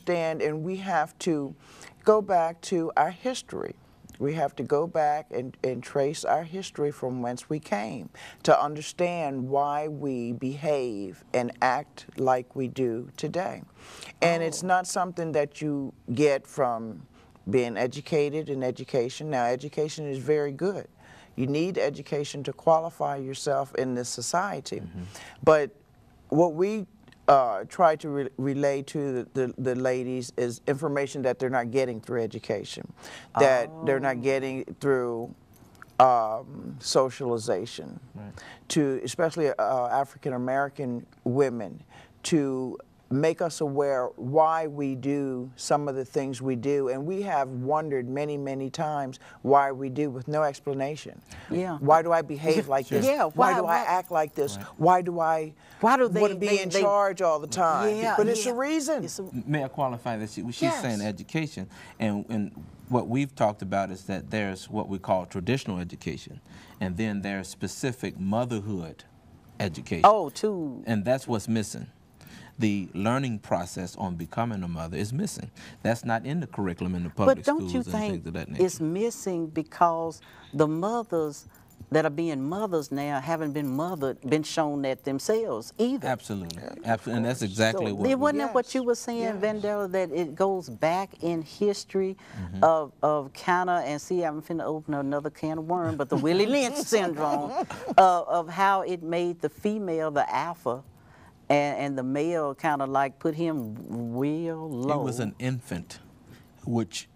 understand, and we have to go back to our history. We have to go back and trace our history from whence we came to understand why we behave and act like we do today. And it's not something that you get from being educated in education. Now, education is very good. You need education to qualify yourself in this society. But what we try to relay to the ladies is information that they're not getting through education, that they're not getting through socialization, to especially African American women, to make us aware why we do some of the things we do. And we have wondered many, many times why we do with no explanation. Yeah. Why do I behave like this? Yeah, why do I act like this? Why do I want to be in charge all the time? But it's a reason. May I qualify this? She's saying education, and what we've talked about is that there's what we call traditional education, and then there's specific motherhood education. Oh, too. And that's what's missing. The learning process on becoming a mother is missing. That's not in the curriculum in the public schools and things of that nature. But don't you think it's missing because the mothers that are being mothers now haven't been shown that themselves either? Absolutely. Absolutely. And that's exactly what wasn't that what you were saying, Vandella, that it goes back in history of kind of, and see, I'm finna open another can of worms, but the Willie Lynch syndrome of how it made the female the alpha, and the male kind of like put him real low. He was an infant, which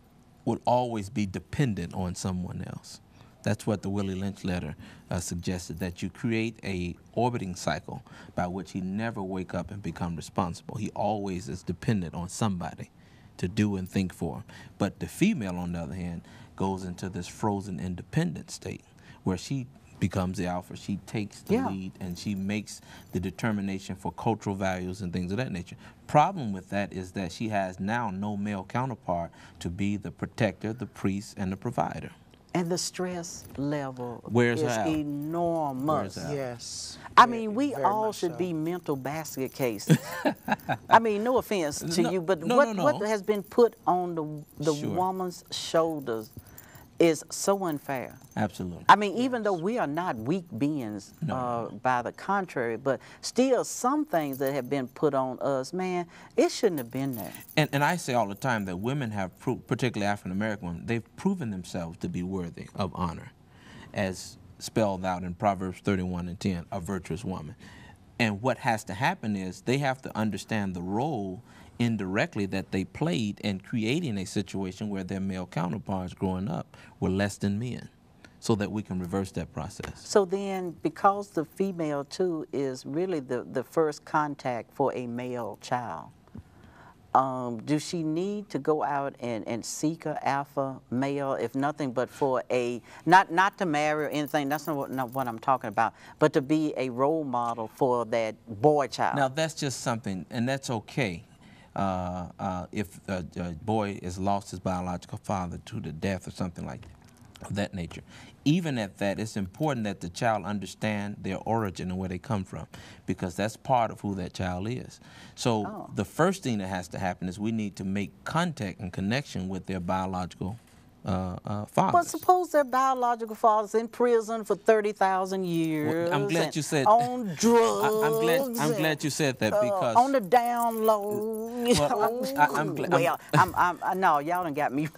would always be dependent on someone else. That's what the Willie Lynch letter suggested, that you create a orbiting cycle by which he never wake up and become responsible. He always is dependent on somebody to do and think for him. But the female, on the other hand, goes into this frozen independent state where she becomes the alpha. She takes the lead, and she makes the determination for cultural values and things of that nature. Problem with that is that she has now no male counterpart to be the protector, the priest, and the provider. And the stress level is enormous. Yes. I mean, we all should be mental basket cases. I mean, no offense to you, but what has been put on the woman's shoulders is so unfair. Absolutely. I mean, even though we are not weak beings, by the contrary, but still some things that have been put on us, man, it shouldn't have been there. And I say all the time that women have, particularly African American women, they've proven themselves to be worthy of honor, as spelled out in Proverbs 31:10, a virtuous woman. And what has to happen is they have to understand the role indirectly that they played in creating a situation where their male counterparts growing up were less than men, so that we can reverse that process. So then, because the female too is really the first contact for a male child, do she need to go out and seek an alpha male, if nothing but for a, not to marry or anything, that's not what I'm talking about, but to be a role model for that boy child? Now that's just something, and that's okay. If a boy has lost his biological father to the death or something like that nature. Even at that, it's important that the child understand their origin and where they come from, because that's part of who that child is. So the first thing that has to happen is we need to make contact and connection with their biological fathers. But suppose their biological father's in prison for 30,000 years. Well, I'm glad you said on drugs. I'm glad you said that, because on the down low. No, y'all done got me.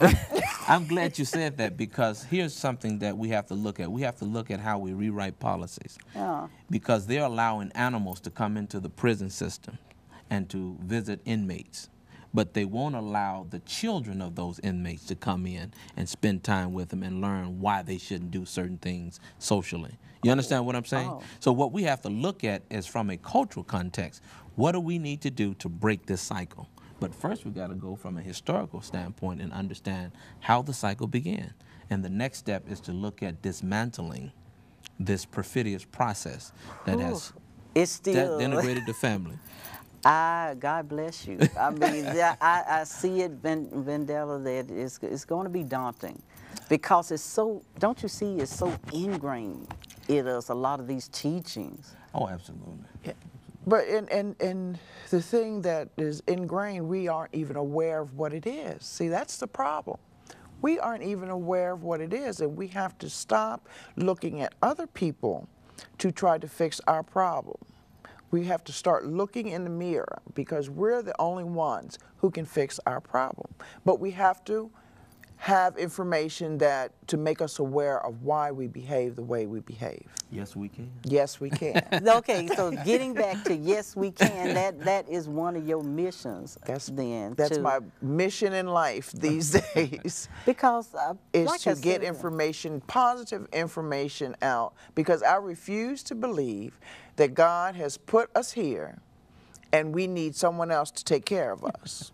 I'm glad you said that, because here's something that we have to look at. We have to look at how we rewrite policies. Because they're allowing animals to come into the prison system and to visit inmates, but they won't allow the children of those inmates to come in and spend time with them and learn why they shouldn't do certain things socially. You understand what I'm saying? So what we have to look at is from a cultural context, what do we need to do to break this cycle? But first we've got to go from a historical standpoint and understand how the cycle began. And the next step is to look at dismantling this perfidious process that has denigrated the family. God bless you. I mean, I see it, Vandella, that it's going to be daunting, because it's so, don't you see, it's so ingrained in us, a lot of these teachings. Oh, absolutely. Yeah. But and the thing that is ingrained, we aren't even aware of what it is. See, that's the problem. We aren't even aware of what it is, and we have to stop looking at other people to try to fix our problem. We have to start looking in the mirror, because we're the only ones who can fix our problem. But we have to have information that to make us aware of why we behave the way we behave. Yes, we can. Yes, we can. Okay, so getting back to yes, we can, that is one of your missions then. That's my mission in life these days. Because is like to get information, positive information out, because I refuse to believe that God has put us here and we need someone else to take care of us.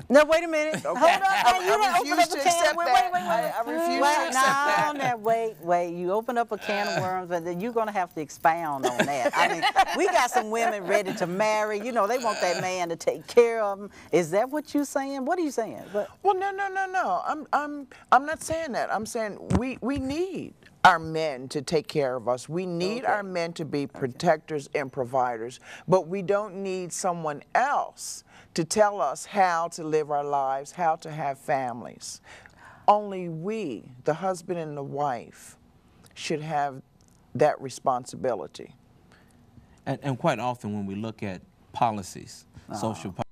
No, wait a minute. Okay. Hold on. I refuse to accept that. I refuse to accept that. Wait. You open up a can of worms, and then you're going to have to expound on that. I mean, we got some women ready to marry. You know, they want that man to take care of them. Is that what you're saying? What are you saying? Well, no. I'm not saying that. I'm saying we need our men to take care of us. We need our men to be protectors and providers, but we don't need someone else to tell us how to live our lives, how to have families. Only we, the husband and the wife, should have that responsibility. And quite often when we look at policies, social policies,